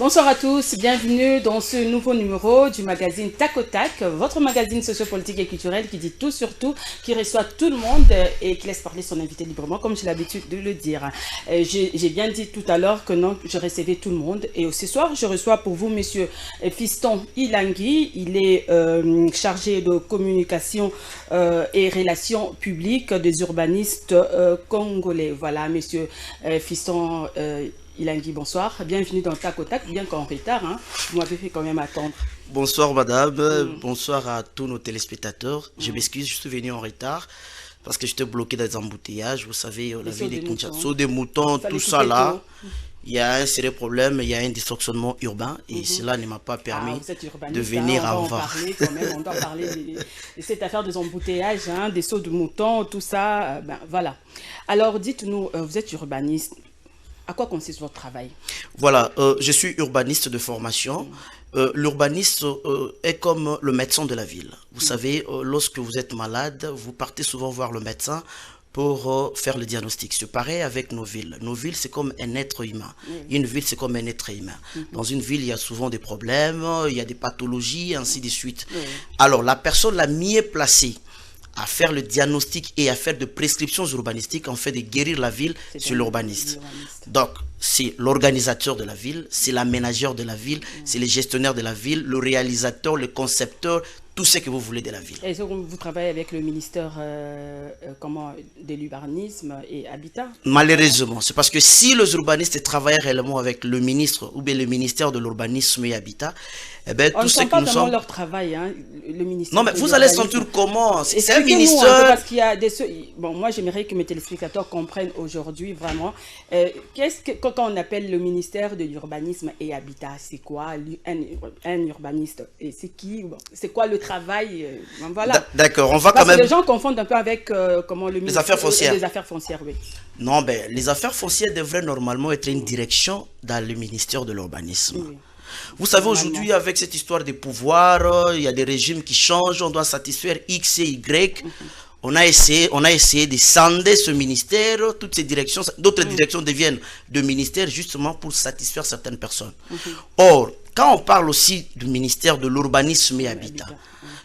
Bonsoir à tous, bienvenue dans ce nouveau numéro du magazine Tac au Tac, votre magazine sociopolitique et culturel qui dit tout sur tout, qui reçoit tout le monde et qui laisse parler son invité librement, comme j'ai l'habitude de le dire. J'ai bien dit tout à l'heure que non, je recevais tout le monde. Et ce soir, je reçois pour vous monsieur Fiston Ilangui. Il est chargé de communication et relations publiques des urbanistes congolais. Voilà, monsieur Fiston Ilangui, bonsoir. Bienvenue dans Tac au Tac, bien qu'en retard, hein. Vous m'avez fait quand même attendre. Bonsoir madame, bonsoir à tous nos téléspectateurs. Je m'excuse, je suis venu en retard parce que j'étais bloqué dans des embouteillages. Vous savez, la ville de Kinshasa, des moutons, tout ça là. Il y a un sérieux problème, il y a un dysfonctionnement urbain et cela ne m'a pas permis de venir avant. On doit parler de cette affaire des embouteillages, hein, des sauts de moutons, tout ça. Ben, voilà. Alors dites-nous, vous êtes urbaniste. À quoi consiste votre travail? Voilà, je suis urbaniste de formation. L'urbaniste est comme le médecin de la ville. Vous savez, lorsque vous êtes malade, vous partez souvent voir le médecin pour faire le diagnostic. C'est pareil avec nos villes. Nos villes, c'est comme un être humain. Une ville, c'est comme un être humain. Dans une ville, il y a souvent des problèmes, il y a des pathologies, ainsi de suite. Alors, la personne la mieux placée à faire le diagnostic et à faire de prescriptions urbanistiques, en fait de guérir la ville, c'est l'urbaniste. Donc, c'est l'organisateur de la ville, c'est l'aménageur de la ville, c'est le gestionnaire de la ville, le réalisateur, le concepteur, tout ce que vous voulez de la ville. Et vous travaillez avec le ministère de l'urbanisme et habitat? Malheureusement, c'est parce que si les urbanistes travaillaient réellement avec le ministre ou bien le ministère de l'urbanisme et habitat, eh bien, tout ce que nous sommes... leur travail, hein, le ministère. Non, mais vous allez sentir comment? C'est un ministère... Parce qu'il y a des... Bon, moi, j'aimerais que mes téléspectateurs comprennent aujourd'hui vraiment. Quand on appelle le ministère de l'urbanisme et habitat, c'est quoi un urbaniste? Et c'est qui? C'est quoi le travail? Voilà. D'accord, on va quand même... Les gens confondent un peu avec comment le ministère... Les affaires foncières. Les affaires foncières, oui. Non, ben, les affaires foncières devraient normalement être une direction dans le ministère de l'urbanisme. Oui. Vous savez, aujourd'hui, avec cette histoire de pouvoir, il y a des régimes qui changent, on doit satisfaire X et Y. On a essayé de scinder ce ministère, toutes ces directions, d'autres directions deviennent de ministères justement pour satisfaire certaines personnes. Or, quand on parle aussi du ministère de l'urbanisme et habitat,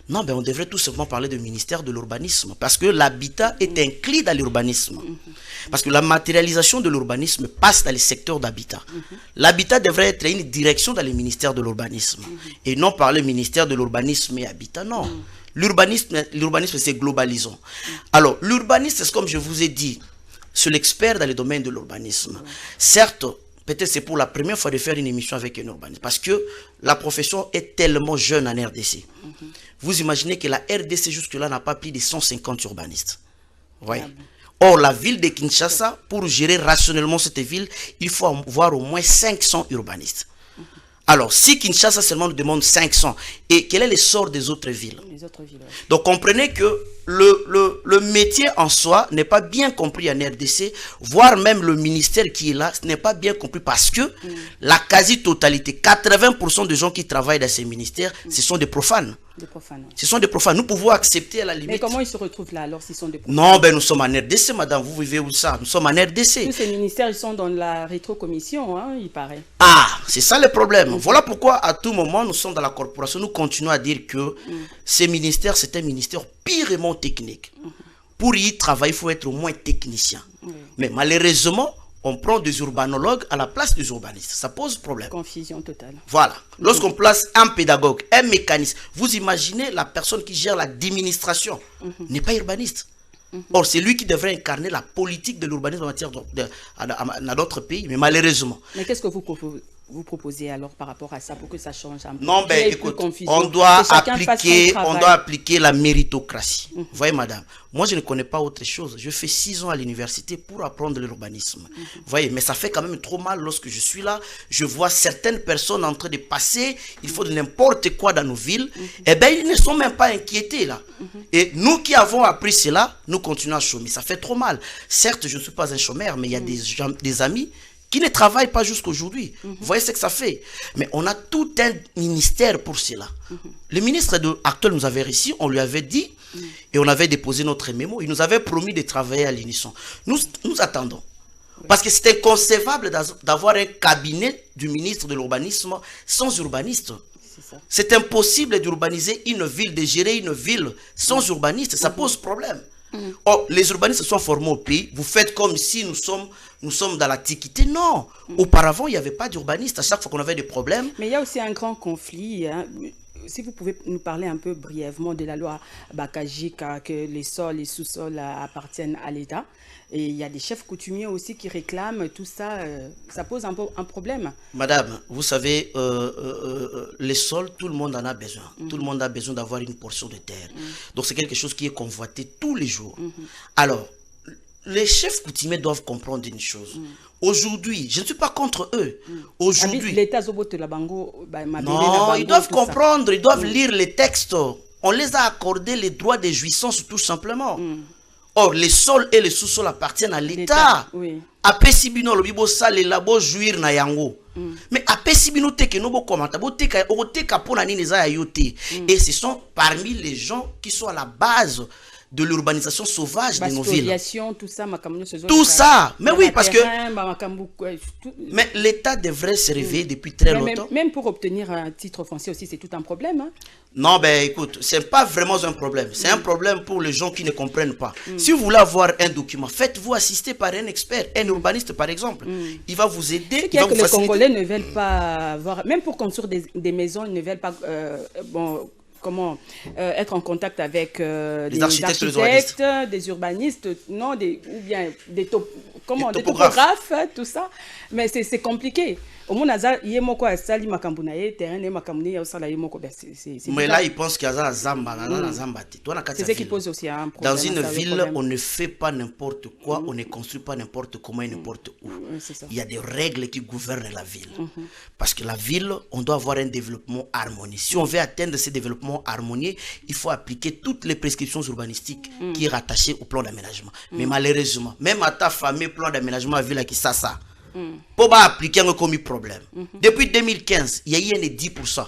non, ben on devrait tout simplement parler du ministère de l'urbanisme parce que l'habitat est inclus dans l'urbanisme. Parce que la matérialisation de l'urbanisme passe dans les secteurs d'habitat. L'habitat devrait être une direction dans le ministère de l'urbanisme et non par le ministère de l'urbanisme et habitat, non. L'urbanisme, c'est globalisant. Alors, l'urbaniste, c'est comme je vous ai dit, c'est l'expert dans le domaine de l'urbanisme. Certes, peut-être c'est pour la première fois de faire une émission avec un urbaniste parce que la profession est tellement jeune en RDC. Vous imaginez que la RDC jusque-là n'a pas plus de 150 urbanistes. Ouais. Or, la ville de Kinshasa, pour gérer rationnellement cette ville, il faut avoir au moins 500 urbanistes. Alors, si Kinshasa seulement nous demande 500, et quel est l'essor des autres villes? Donc, comprenez que le métier en soi n'est pas bien compris en RDC, voire même le ministère qui est là, ce n'est pas bien compris parce que la quasi-totalité, 80% des gens qui travaillent dans ces ministères, ce sont des profanes. Ce sont des profanes. Nous pouvons accepter à la limite. Mais comment ils se retrouvent là alors s'ils sont des profanes? Non, ben nous sommes en RDC, madame. Vous vivez où ça? Nous sommes en RDC. Tous ces ministères, ils sont dans la rétrocommission, hein, il paraît. Ah, c'est ça le problème. Voilà pourquoi à tout moment, nous sommes dans la corporation. Nous continuons à dire que ces ministères, c'est un ministère purement technique. Pour y travailler, il faut être au moins technicien. Mais malheureusement, on prend des urbanologues à la place des urbanistes. Ça pose problème. Confusion totale. Voilà. Lorsqu'on place un pédagogue, un mécaniste, vous imaginez la personne qui gère l'administration n'est pas urbaniste. Or, c'est lui qui devrait incarner la politique de l'urbanisme en matière dans d'autres pays, mais malheureusement. Mais qu'est-ce que vous proposez alors par rapport à ça pour que ça change un peu? Non, ben écoute, on doit appliquer la méritocratie. Vous voyez, madame, moi je ne connais pas autre chose. Je fais 6 ans à l'université pour apprendre l'urbanisme. Vous voyez, mais ça fait quand même trop mal lorsque je suis là. Je vois certaines personnes en train de passer, il faut de n'importe quoi dans nos villes. Eh bien, ils ne sont même pas inquiétés là. Et nous qui avons appris cela, nous continuons à chômer. Ça fait trop mal. Certes, je ne suis pas un chômeur, mais il y a des amis qui ne travaillent pas jusqu'aujourd'hui. Vous voyez ce que ça fait. Mais on a tout un ministère pour cela. Le ministre actuel nous avait réussi, on lui avait dit, et on avait déposé notre mémo, il nous avait promis de travailler à l'unisson. Nous attendons. Parce que c'est inconcevable d'avoir un cabinet du ministre de l'urbanisme sans urbaniste. C'est impossible d'urbaniser une ville, de gérer une ville sans urbaniste. Ça pose problème. Or, les urbanistes sont formés au pays. Vous faites comme si nous sommes dans l'Antiquité. Non. Auparavant, il n'y avait pas d'urbaniste. À chaque fois qu'on avait des problèmes. Mais il y a aussi un grand conflit. Hein. Si vous pouvez nous parler un peu brièvement de la loi Bakajika, que les sols et sous-sols appartiennent à l'État. Et il y a des chefs coutumiers aussi qui réclament tout ça. Ça pose un problème. Madame, vous savez, les sols, tout le monde en a besoin. Tout le monde a besoin d'avoir une portion de terre. Donc c'est quelque chose qui est convoité tous les jours. Alors, les chefs coutumiers doivent comprendre une chose. Aujourd'hui, je ne suis pas contre eux. Aujourd'hui, l'État non, ils doivent comprendre, ils doivent lire les textes. On les a accordé les droits de jouissance tout simplement. Or, les sols et les sous-sols appartiennent à l'État. Après Sibino, le bibo sale labo jouir na yango. Mais après Sibino te que nobo komata, bo te ka pona nini za yote. Et ce sont parmi les gens qui sont à la base de l'urbanisation sauvage de nos villes. Tout ça, mais oui, parce que... Mais l'État devrait se réveiller depuis très longtemps. Même pour obtenir un titre foncier aussi, c'est tout un problème. Hein? Non, ben écoute, c'est pas vraiment un problème. C'est un problème pour les gens qui ne comprennent pas. Si vous voulez avoir un document, faites-vous assister par un expert, un urbaniste par exemple. Il va vous aider. Il va vous faciliter. Les Congolais ne veulent pas avoir... Même pour construire des maisons, ils ne veulent pas... comment être en contact avec des architectes, des urbanistes, non, ou bien des topographes, tout ça. Mais c'est compliqué. Mais là, ils pensent qu'il y a un Zamba. C'est ce qui pose aussi un problème. Dans une ville, on ne fait pas n'importe quoi, on ne construit pas n'importe comment et n'importe où. Il y a des règles qui gouvernent la ville. Parce que la ville, on doit avoir un développement harmonieux. Si on veut atteindre ce développement harmonieux, il faut appliquer toutes les prescriptions urbanistiques qui sont rattachées au plan d'aménagement. Mais malheureusement, même à ta famille, plan d'aménagement à ville qui ça. Pour appliquer un commis problème. Depuis 2015, il y a eu un 10%.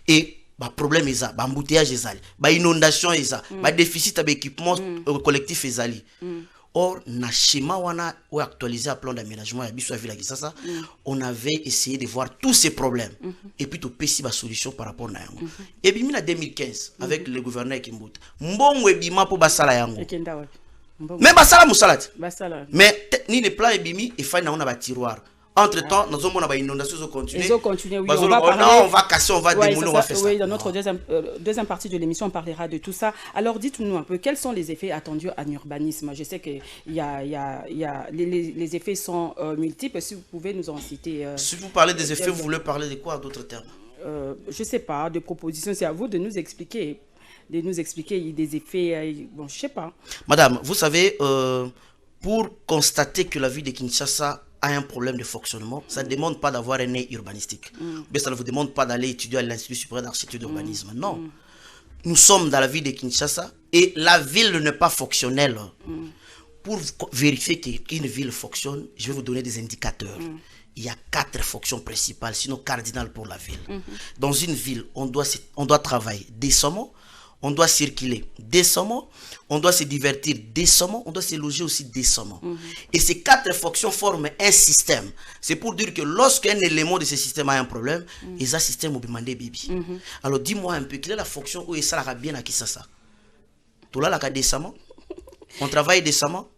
Et le problème est ça, l'embouteillage est ça, l'inondation est ça, le déficit d'équipement collectif est ça. Or, na schéma wana ou actualisé à plan d'aménagement à Bissau Ville Kisasa, on avait essayé de voir tous ces problèmes et puis de pécher la solution par rapport à yango. Et puis en 2015 avec le gouverneur Kimbuta, mbongo ebima po basala yango. Mais basala musalat. Mais ni les plans ebimi et fa na on a ba tiroir. Entre temps, nous avons une inondation qui continue. Ils ont continué, oui. On va casser, on va démolir, on va faire ça. Oui, dans notre deuxième partie de l'émission, on parlera de tout ça. Alors, dites-nous un peu, quels sont les effets attendus en urbanisme? Je sais que les effets sont multiples. Si vous pouvez nous en citer. Si vous parlez des effets, vous voulez parler de quoi, d'autres termes? Je ne sais pas, de propositions. C'est à vous de nous expliquer. Des effets, bon, je ne sais pas. Madame, vous savez, pour constater que la ville de Kinshasa a un problème de fonctionnement, ça ne demande pas d'avoir un nez urbanistique. Mais ça ne vous demande pas d'aller étudier à l'Institut supérieur d'architecture d'urbanisme. Non. Nous sommes dans la ville de Kinshasa et la ville n'est pas fonctionnelle. Pour vérifier qu'une ville fonctionne, je vais vous donner des indicateurs. Il y a 4 fonctions principales, sinon cardinales pour la ville. Dans une ville, on doit travailler décemment, on doit circuler décemment, on doit se divertir décemment, on doit se loger aussi décemment. Et ces 4 fonctions forment un système. C'est pour dire que lorsqu'un élément de ce système a un problème, ils ont un système au demandé bibi. Alors dis-moi un peu, quelle est la fonction où ça sera bien à qui ça? Tout là, décemment, on travaille décemment,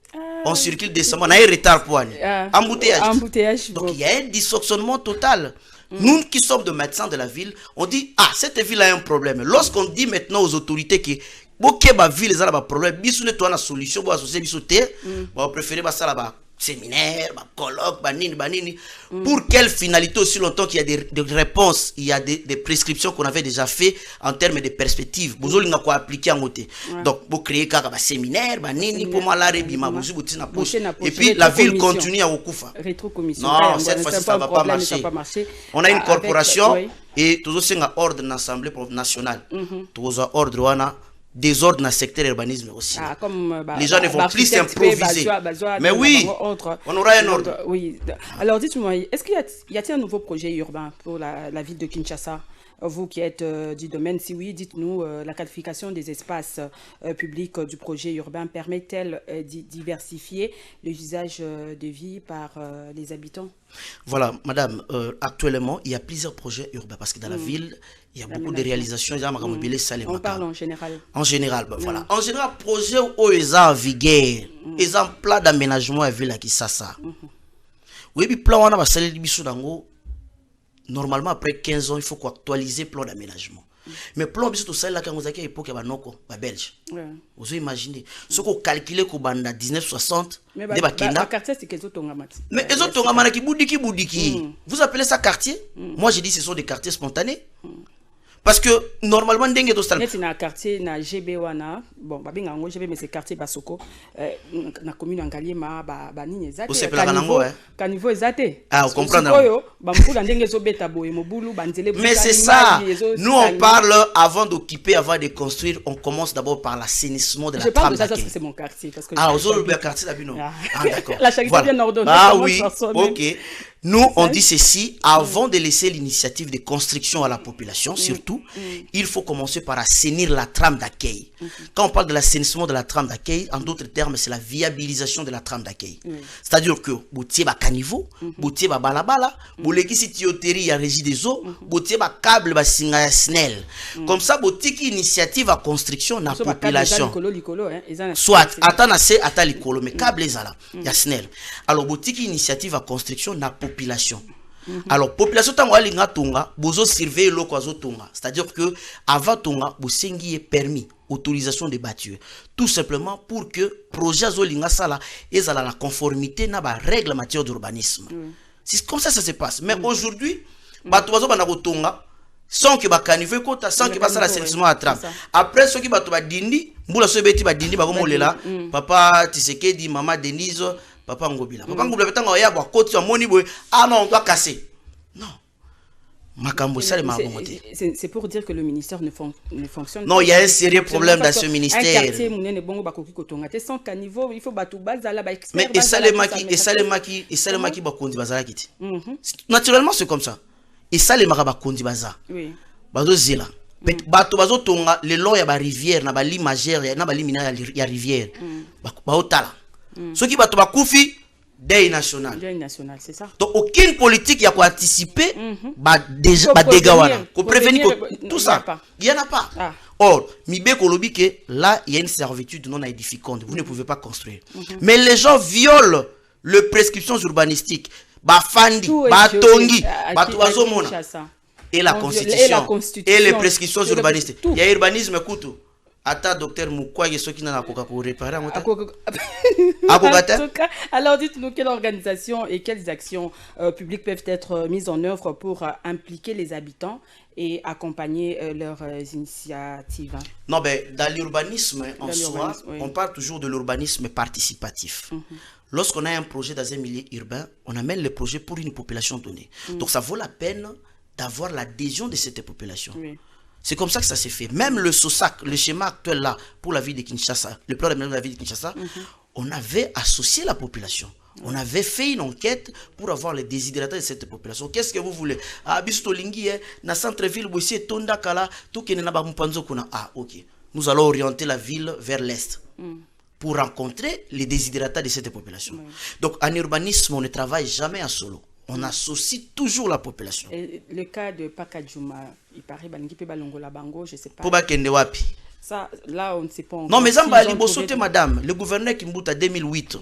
on circule décemment, on a un retard pour aller. Embouteillage. Donc il y a un dysfonctionnement total. Nous qui sommes de médecins de la ville, on dit, ah, cette ville a un problème. Lorsqu'on dit maintenant aux autorités que la ville a un problème, bisou ne la solution, pour associer bisou on préfère ça là séminaire, colloque, banini. Pour quelle finalité aussi longtemps qu'il y a des réponses, il y a des prescriptions qu'on avait déjà fait en termes de perspectives. Vous avez quoi appliquer en côté. Donc, vous créez un séminaire, banini, pour moi, la et puis la ville continue à Okufa. Non, cette fois-ci, ça ne va pas marcher. On a une corporation et tous aussi un ordre d'assemblée nationale. Tous un ordre, désordre dans le secteur urbanisme aussi. Les gens ne vont plus s'improviser. Mais oui, on aura un ordre. Oui. Alors dites-moi, est-ce qu'il y a un nouveau projet urbain pour la ville de Kinshasa vous qui êtes du domaine, si oui, dites-nous, la qualification des espaces publics du projet urbain permet-elle d'y diversifier les usages de vie par les habitants? Voilà, madame, actuellement, il y a plusieurs projets urbains parce que dans la ville, il y a beaucoup de réalisations. On parle en général. En général, voilà. En général, projet où ils ont vigueur, ils ont plan d'aménagement à ville qui ça. Oui, puis plan on a salé dango. Normalement, après 15 ans, il faut actualiser le plan d'aménagement. Mais plan biso to sala quand vous avez époque ya banoko ba belge. Vous imaginez ce qu'on calculé ko banda 1960 de ba quartier c'est qu'ils ont mat. Mais ils ont mat ki boudiki. Vous appelez ça quartier? Moi j'ai dit ce sont des quartiers spontanés. Parce que normalement ndenge to sala. C'est un quartier na GB wana. Bon ba binga ngo GB mais c'est quartier Basoko na commune Ngaliema ba nini ezate. Caniveau ezate. Ah, vous comprenez. Mais c'est ça. Nous on parle avant d'occuper, avant de construire, on commence d'abord par l'assainissement de la trame. Je parle de ça parce que c'est mon quartier parce que le quartier d'Abino. Ah d'accord. La Charité bien ordonnée. Ah oui. OK. Nous, on dit ceci, avant de laisser l'initiative de construction à la population, surtout, il faut commencer par assainir la trame d'accueil. Quand on parle de l'assainissement de la trame d'accueil, en d'autres termes, c'est la viabilisation de la trame d'accueil. C'est-à-dire que, boutier ba caniveau, boutier ba balabala, bouleki si tuyauterie ya régie des eaux, boutier ba câble ba singa ya SNEL. Comme ça, boutiki initiative à construction na population. Soit, attends assez, attends likolo, mais câble ezala, ya SNEL. Alors, boutiki initiative à construction na population. Alors population tango alinga tonga bozo surveiller loko azo tonga, c'est-à-dire que avant tonga bosengi est permis autorisation de bâtir tout simplement pour que projet azo linga sala ezala la conformité na ba règle en matière d'urbanisme. C'est comme ça se passe. Mais aujourd'hui bato bazo bana tonga sans que ba caniveau kota sans que ba sala assainissement à trame. Après ceux qui bato ba dindi mbula so beti ba dindi ba komolela papa Tshisekedi mama Denise Papa Ngobila. Papa Ngobila betanga ya ba koti ya moni boy. Ah non, on doit casser. Non. C'est pour dire que le ministère ne fonctionne pas. Non, il y a un sérieux problème dans ce ministère. Un quartier mounene bongo bakoki kotongate sans caniveau, il faut batu bazala ba expert. Mais et salemaki ba kondi bazala kiti. Naturellement c'est comme ça. Et salemaka ba kondi baza. Oui. Bazo zela. Bato bazo tonga le long ya ba rivière na ba limagère na ba limina ya rivière. Ba otala. Ce qui va te koufi deuil national. Deuil national, c'est ça. Donc aucune politique y a quoi anticiper déjà dégawana. Pour prévenir tout ça. Il y en a pas. Or, mibe kolobi que là il y a une servitude non édificante. Vous ne pouvez pas construire. Mais les gens violent les prescriptions urbanistiques. Ba fandi, ba tongi, ba tuazo mona. Et la constitution et les prescriptions urbanistiques. Il y a urbanisme koutou. Ata docteur Moukouaye soki na koka ko réparer en Alors dites-nous quelle organisation et quelles actions publiques peuvent être mises en œuvre pour impliquer les habitants et accompagner leurs initiatives. Non ben dans l'urbanisme en soi, on parle toujours de l'urbanisme participatif. Lorsqu'on a un projet dans un milieu urbain, on amène le projet pour une population donnée. Donc ça vaut la peine d'avoir l'adhésion de cette population. C'est comme ça que ça s'est fait. Même le SOSAC, le schéma actuel là, pour la ville de Kinshasa, le plan d'aménagement de la ville de Kinshasa, on avait associé la population. On avait fait une enquête pour avoir les désidératas de cette population. Qu'est-ce que vous voulez? Ah, Bistolingi, na centre-ville, Boissé, Tonda, Kala, tout qui n'est pas Mpanzo Kuna. Ah, ok. Nous allons orienter la ville vers l'est pour rencontrer les désidératas de cette population. Donc, en urbanisme, on ne travaille jamais en solo. On associe toujours la population. Et le cas de Pakadjouma, il paraît que Balongola Bango, je ne sais pas. Pour Bakende Wapi. Ça, là, on ne sait pas encore. Non, mais Zamba Libosote, madame, le gouverneur Kimbuta 2008,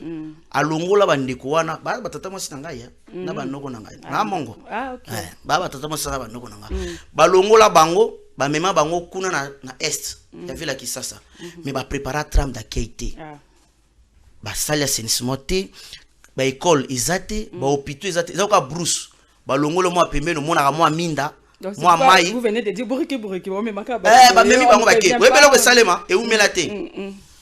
à Longola Bandekouana, Baba Tatamo Sinangaya, Nabanoko Nangaya, Namongo. Ah, ok. Baba Tatamo Sanabanoko Nanga. Balongola Bango, Bamema Bango Kuna na Est, il y avait la Kisasa. Mais ba préparer tram d'accueil. Ba salle assainissement. Ba école ezate ba hôpital ezate ezaka brousse ba longolo mo pembe no mona mo minda mo mai. Vous venez de dire buriki mais maka ba memi bango ba ke webelo ko salema e umela te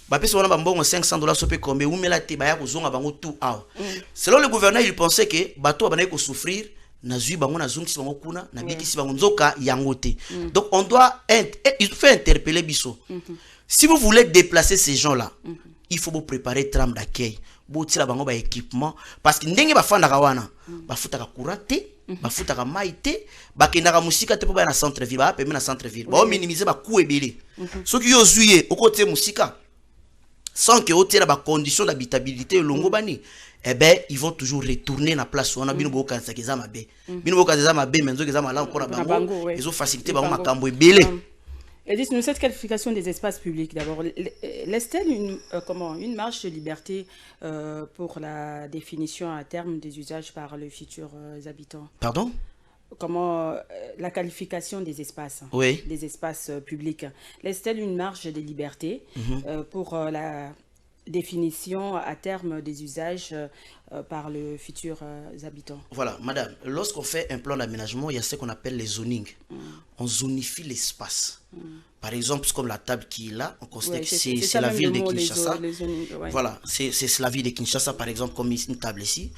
ba pesa wana ba mbongo $500 sope kombe umela te ba ya kozonga bango tout awa. Selon le gouverneur, il pensait que bato ba na ko souffrir na zui bango na zungisi bango kuna na bikisi bango nzoka yango te. Donc on doit il faut interpeller biso. Si vous voulez déplacer ces gens là, il faut vous préparer tram d'accueil botila bango ba équipement parce que ndenge bafandaka wana bafutaka courant te bafutaka mai te bakendaka musika te po ba na centre ville ba pembe na centre ville ba minimiser ba coût ebele soki yo zuye okote musika sans que ote na ba condition d'habitabilité longo bani eh ben ils vont toujours retourner na place wana bino bokanisa keza mabe bino bokanisa mabe menzo keza malamu pour na bango ils ont facilité bango makambo ebele. Et dites-nous, cette qualification des espaces publics, d'abord, laisse-t-elle une marge de liberté pour la définition à terme des usages par les futurs habitants? Pardon? Comment la qualification des espaces, oui, des espaces publics, laisse-t-elle une marge de liberté pour la définition à terme des usages par les futurs habitants? Voilà, madame, lorsqu'on fait un plan d'aménagement, il y a ce qu'on appelle les zoning. On zonifie l'espace. Par exemple, comme la table qui est là, on considère que c'est la ville de Kinshasa. Voilà, c'est la ville de Kinshasa, par exemple, comme une table ici.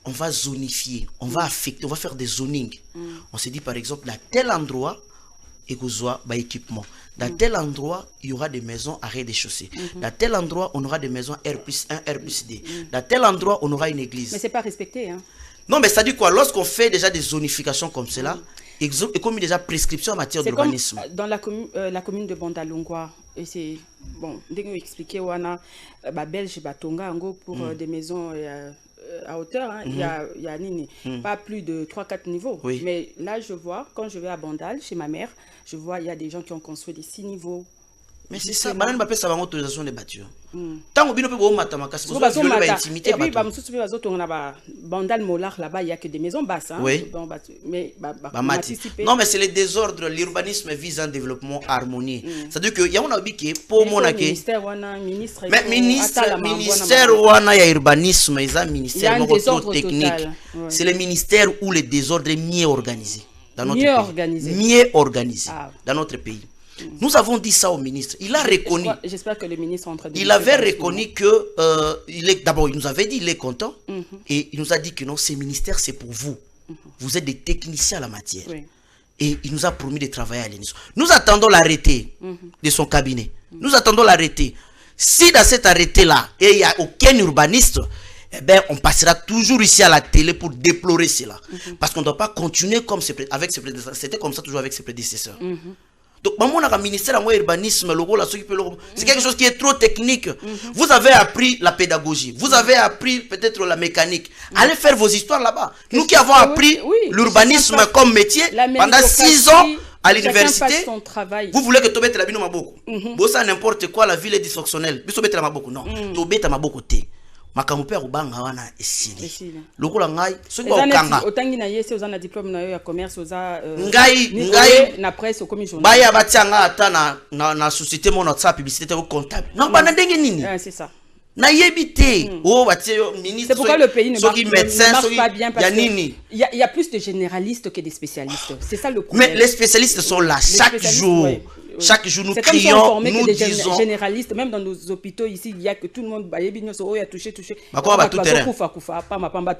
On va zonifier, on va affecter, on va faire des zonings. On se dit, par exemple, dans tel endroit, et équipement. Dans tel endroit, il y aura des maisons à rez-de-chaussée. Dans tel endroit, on aura des maisons R+1, R+D. Dans tel endroit, on aura une église. Mais ce n'est pas respecté. Hein? Non, mais ça dit quoi? Lorsqu'on fait déjà des zonifications comme cela, et comme déjà prescription en matière d'urbanisme. Dans la commune de Bandalungwa, et c'est bon, dès que vous expliquez, on a Belge Batonga pour des maisons à hauteur, hein, il y a pas plus de 3-4 niveaux. Oui. Mais là, je vois, quand je vais à Bandal, chez ma mère, je vois, il y a des gens qui ont construit des 6 niveaux. Mais c'est ça, banane ba pesa bango autorisation de bâtir. Tant bino pe bo mata makasi bo violer ba intimité ba. Et puis ba mususu pe bazo tongana ba Bandal Molar là-bas, il y a que des maisons basses hein. Oui. Bon, mais non mais c'est le désordre, l'urbanisme vise un développement harmonieux. C'est-à-dire que y a on a dit que pour monake ministère wana ministre wana ya urbanisme, ils ont ministère trop technique. C'est le ministère où le désordre est mieux organisé dans notre pays. Mieux organisé dans notre pays. Nous avons dit ça au ministre. Il a reconnu. J'espère que le ministre est en train de. Il avait reconnu que d'abord il nous avait dit il est content et il nous a dit que non, ces ministères c'est pour vous. Vous êtes des techniciens à la matière. Et il nous a promis de travailler à l'UNESCO. Nous attendons l'arrêté de son cabinet. Nous attendons l'arrêté. Si dans cet arrêté là il n'y a aucun urbaniste, eh ben, on passera toujours ici à la télé pour déplorer cela. Parce qu'on ne doit pas continuer comme avec ses prédécesseurs. C'était comme ça toujours avec ses prédécesseurs. Donc, le ministère de l'urbanisme, c'est quelque chose qui est trop technique. Vous avez appris la pédagogie, vous avez appris peut-être la mécanique. Allez faire vos histoires là-bas. Nous qui avons appris l'urbanisme comme métier pendant 6 ans à l'université, vous voulez que Tobet la bino maboko. Bossa n'importe quoi, la ville est dysfonctionnelle. Tobet la maboko, non. Tobet la maboko te. Makamupe ubanga wana esili lokola ngai soki ba okanga otangi na yese ozana diplôme na yo ya commerce oza ngai na presse au commission baya batianga ata na société mon sa publicité au comptable non bana ndenge nini c'est ça na yebité oh batie ministre c'est pourquoi le pays ne marche pas bien parce qu'il y a plus de généralistes que des spécialistes c'est ça le problème. Mais les spécialistes sont là chaque jour. Chaque jour, nous crions, nous disons. Généralistes, même dans nos hôpitaux ici, il y a que tout le monde a touché. Tout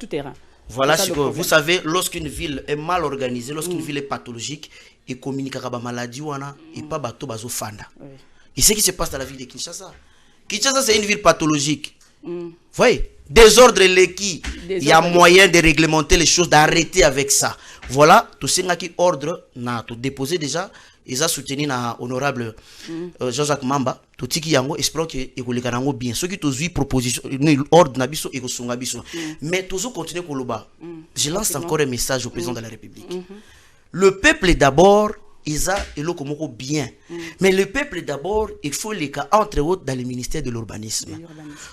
terrain. Voilà ce que vous savez, lorsqu'une ville est mal organisée, lorsqu'une ville est pathologique, et communique avec la maladie, et pas bateau bazo fanda. Et ce qui se passe dans la ville de Kinshasa. Kinshasa, c'est une ville pathologique. Vous voyez, désordre l'équipe. Il y a moyen de réglementer les choses, d'arrêter avec ça. Voilà, tout ce qui ordre, n'a tout déposé déjà. Ils ont soutenu na honorable Jean-Jacques Mamba tout qui yango espérons que ékoleka nango bien ceux qui tous proposition ordre na biso ekosunga biso mais toujours continuer koloba. Je lance encore un message au président de la République. Le peuple d'abord ils a eloko moko bien mais le peuple d'abord il faut les cas entre autres dans le ministère de l'urbanisme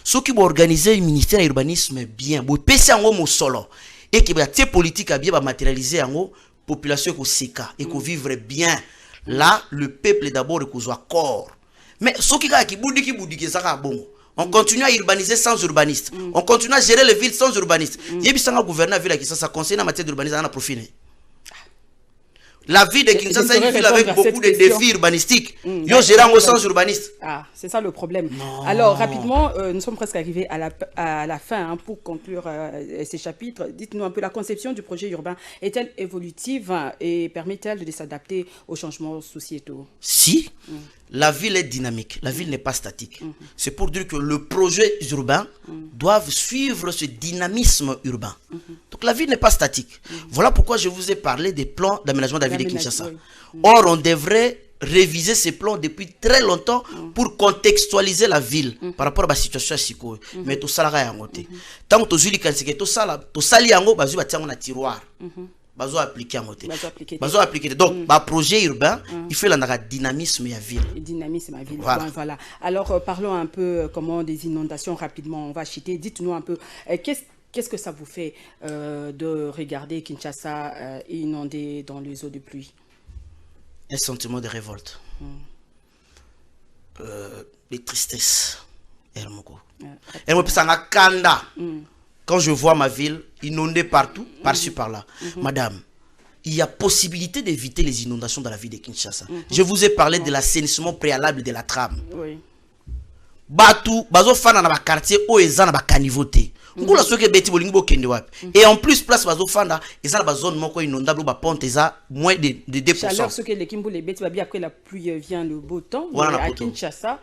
ceux qui vont organiser le ministère de l'urbanisme bien bo pesi yango mo solo et que ba tie politique a bien ba matérialiser yango population ko seka et ko vivre bien. Là, le peuple d'abord est corps. Mais ce qui est boudi, on continue à urbaniser sans urbaniste. On continue à gérer les villes sans urbaniste. Il y a un gouverneur ville qui ça conseille en matière d'urbanisme à profiter. La ville de Kinshasa est une ville avec beaucoup de défis urbanistiques. Yo gérant au sens urbaniste. Ah, c'est ça le problème. Non. Alors, rapidement, nous sommes presque arrivés à la fin hein, pour conclure ces chapitres. Dites-nous un peu, la conception du projet urbain est-elle évolutive et permet-elle de s'adapter aux changements sociétaux? Si, la ville est dynamique, la ville n'est pas statique. C'est pour dire que le projet urbain doit suivre ce dynamisme urbain. Donc la ville n'est pas statique. Voilà pourquoi je vous ai parlé des plans d'aménagement de la ville de Kinshasa. Or, on devrait réviser ces plans depuis très longtemps pour contextualiser la ville par rapport à la situation siko. Mais tout ça là ngoté. Tant que tu dis tout ça là, tout ça li yango bazu ba tiango na tiroir. Bazo appliquer en côté. Bazo appliquer. Donc, bah projet urbain, il fait la dynamisme et la ville. Dynamisme et la ville. Voilà. Voilà. Alors, parlons un peu comment des inondations rapidement. On va chiter. Dites-nous un peu qu'est-ce que ça vous fait de regarder Kinshasa inondé dans les eaux de pluie? Un sentiment de révolte, de tristesse. Quand je vois ma ville inondée partout, par-ci par-là, madame, il y a possibilité d'éviter les inondations dans la ville de Kinshasa. Je vous ai parlé de l'assainissement préalable de la trame. Oui. Batou, bazo fana na ba quartier o eza na ba caniveauté. Ngula soke beti bolingo kende wapi. Et en plus place bazo fana eza na ba zone moko inondable ba ponte eza moins de 2%. Chaleur soke les kimbo les beti ba bien après la pluie vient le beau temps. À Kinshasa,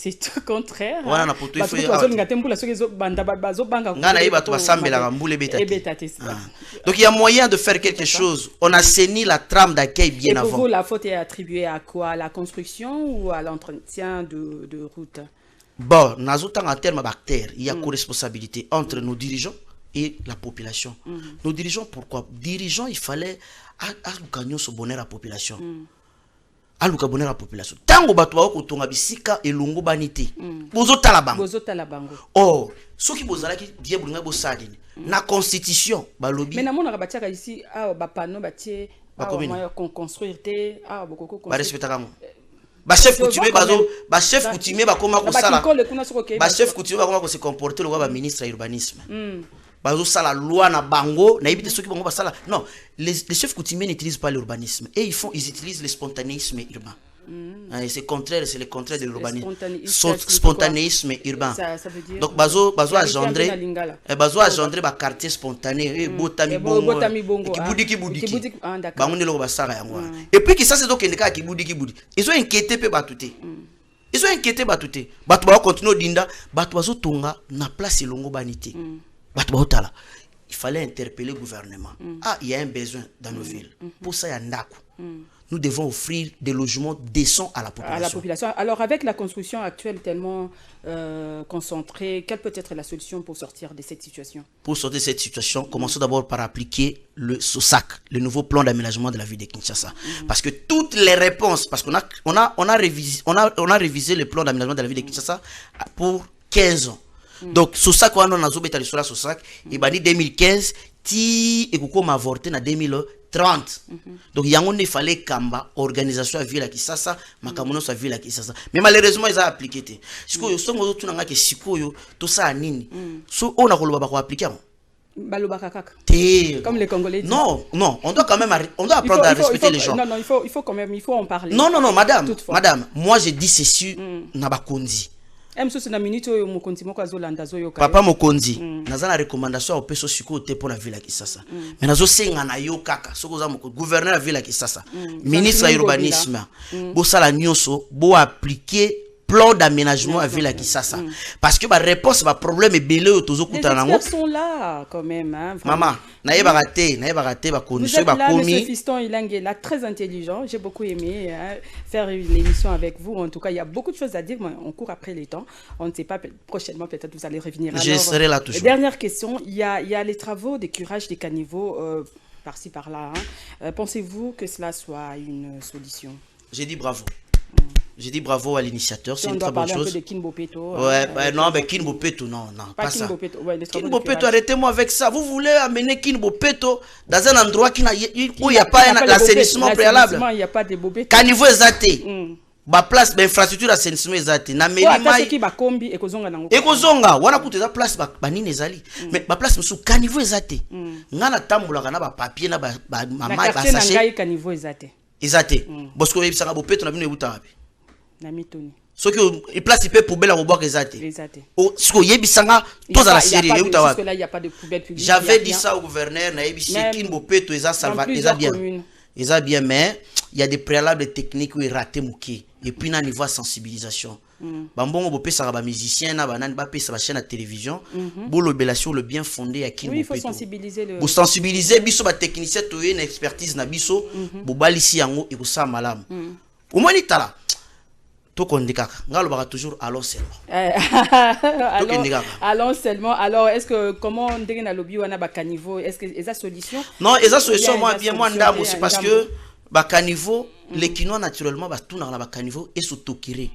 c'est tout contraire. Voilà na poto il faut bazo ngate mbula soke zo banda bazo banga. Ngana yeba to basambela mbule betati. Donc il y a moyen de faire quelque chose. On assainit la trame d'accueil bien avant. Et pour vous la faute est attribuée à quoi? À la construction ou à l'entretien de route? Bon, en termes d'acteurs, il y a co-responsabilité entre nos dirigeants et la population. Nos dirigeants, pourquoi? Dirigeants, il fallait gagner ce bonheur à la population. Aluka bonheur à la population. Tango batwa ko tonga bisika elongo banité. Bozo talabango. Oh, ceux qui bozala ki bien bulinga bosali. Na constitution balobi. Mais na mona batiaka ici ba panneau batie qu'on construire té bokoko construire. Ba respecta kango. Ba chef coutumier chef coutumier ba koma ko sala. Ba chef coutumier ba koma ko se comporter le ba ministre urbanisme. Bazo sala loi na bango na ibite soki bango ba sala. Non, les chefs coutumiers n'utilisent pas l'urbanisme et ils utilisent le spontanéisme urbain. C'est le contraire de l'urbanisme. Spontanéisme urbain. Ça veut dire donc bazo engendrer ba quartier spontané botami bongo kibudiki bango le ba sara yango. Et puis qui ça c'est donc ndeka kibudiki ils ont inquiété pe batuté. Ils ont inquiété batuté. Batu ba continuer dinda batu bazo tonga na place longo banité. Batu ba otala. Il fallait interpeller le gouvernement. Il y a un besoin dans nos villes. Pour ça il y a ndako. Nous devons offrir des logements décents à la population. Alors, avec la construction actuelle tellement concentrée, quelle peut être la solution pour sortir de cette situation? Pour sortir de cette situation, commençons d'abord par appliquer le SOSAC, le nouveau plan d'aménagement de la ville de Kinshasa. Parce que toutes les réponses, parce qu'on a révisé le plan d'aménagement de la ville de Kinshasa pour 15 ans. Donc, SOSAC, on a zobé sur la SOSAC, et bani 2015, et qu'on m'a avorté en 2030. Donc, il fallait kamba organisation à ville à Kinshasa, makamono sa ville à Kinshasa. Mais malheureusement, ils ont appliqué. Si vous avez tout ça à Nini, on a appliqué. Comme les Congolais. Non, on doit quand même apprendre à respecter les gens. Non, il faut quand même, il faut en parler. Non, madame, moi je dis ceci, Nabakondi. Papa Mokonzi, naza na recommandation au peso siko te pour la ville à Kinshasa. Mais nazo senga na yo kaka, soko za gouverneur la ville à Kinshasa, ministre de l'urbanisme, bo sala nyonso, bo appliquer plan d'aménagement à ville à Kinshasa. Parce que ma réponse ma problème est belé au tozo kutana ngo. Ils sont là quand même hein. Maman, naye baraté ba condition ba komi. Monsieur Fiston Ilangela, très intelligent, j'ai beaucoup aimé faire l'émission avec vous. En tout cas, il y a beaucoup de choses à dire, mais on court après les temps. On ne sait pas, prochainement peut-être vous allez revenir. Je serai là toujours. Dernière question, il y a les travaux de curage des caniveaux par-ci par-là. Pensez-vous que cela soit une solution? J'ai dit bravo. J'ai dit bravo à l'initiateur, c'est une très bonne chose. On doit parler un peu de Kinbopeto. Non, mais Kinbopeto, non, pas ça. Kinbopeto, arrêtez-moi avec ça. Vous voulez amener Kinbopeto dans un endroit où il n'y a pas l'assainissement préalable. Il n'y a pas de Bopeto. Caniveau exaté. ba place ba infrastructure d'assainissement ezate na meli mai qui ba kombi ekozonga nango ekozonga wana kutu eza place ba nini ezali mais ba place musu caniveau ezate ngana tambula kana ba papier na ba mama ba sachet ngai caniveau ezate bosko yebisanga bopeto na bino ebuta wapi na mitoni soki e place pe poubelle en boire ezate o siko yebisanga toza la série ebuta wapi j'avais dit ça au gouverneur na yebisi kin bopeto eza salva eza bien mais il y a des préalables techniques où il raté mouki et puis na niveau sensibilisation bambongo bopesa ba musicien na banani ba pesa ba chaîne à télévision bolobela sur le bien fondé à kin oui, il faut sensibiliser le sensibiliser biso ba technicien to une expertise na biso bobalisi yango e ko sa malamu au moins ni tala to kondikaka ngalo baka toujours allons seulement allons seulement. Alors est-ce que comment ndenge na lobby wana ba caniveau, est-ce que eza solution? Non, eza solution moi bien moi ndamo c'est parce que ba caniveau les Kinois naturellement ba tout na ba caniveau et s'autokiré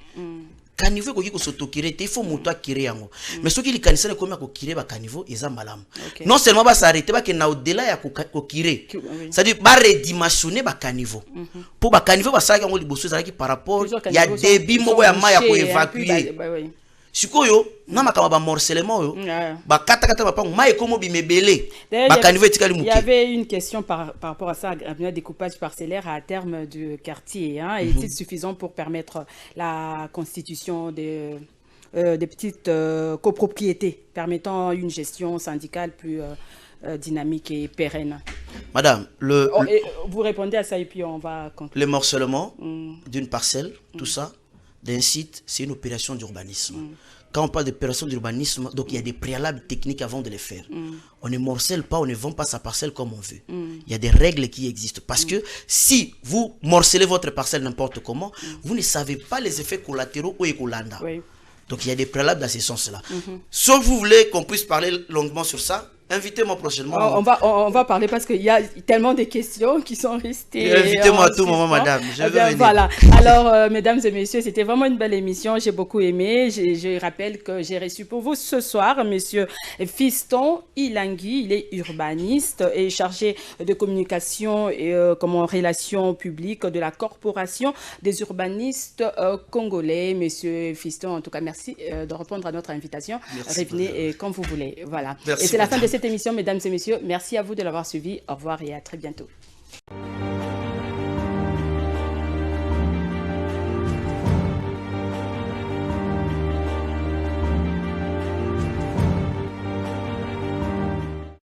caniveau ko kiko s'autokiré il faut muto akiré yango mais ce qui li kanisa ne komia ko kiré ba caniveau eza malamu non seulement ba s'arrêter ba ke na au-delà ya ko kiré c'est-à-dire ba redimensionner ba caniveau pour ba caniveau ba sa yango liboso ezalaki par rapport ya débit moko ya mai ya ko évacuer sikoyo na makama ba morcellement yo ba kata ba pango mai komo bimebele ba caniveau etikali muki. Il y avait une question par rapport à ça, un découpage parcellaire à terme du quartier est-il suffisant pour permettre la constitution des petites copropriétés permettant une gestion syndicale plus dynamique et pérenne? Madame, vous répondez à ça et puis on va conclure. Le morcellement d'une parcelle, tout ça, d'un site, c'est une opération d'urbanisme. Quand on parle d'opération d'urbanisme, donc il y a des préalables techniques avant de les faire. On ne morcelle pas, on ne vend pas sa parcelle comme on veut. Il y a des règles qui existent. Parce que si vous morcelez votre parcelle n'importe comment, vous ne savez pas les effets collatéraux ou écolanda. Donc il y a des préalables dans ce sens-là. Si vous voulez qu'on puisse parler longuement sur ça, invitez-moi prochainement. On va parler parce qu'il y a tellement de questions qui sont restées. Invitez-moi à tout moment, madame. Je veux venir. Voilà. Alors, mesdames et messieurs, c'était vraiment une belle émission. J'ai beaucoup aimé. Je rappelle que j'ai reçu pour vous ce soir monsieur Fiston Ilangui. Il est urbaniste et chargé de communication et comme relations publiques de la Corporation des urbanistes congolais. Monsieur Fiston, en tout cas, merci de répondre à notre invitation. Merci, revenez quand vous voulez. Voilà. Merci, et c'est la fin de cette émission, mesdames et messieurs. Merci à vous de l'avoir suivi. Au revoir et à très bientôt.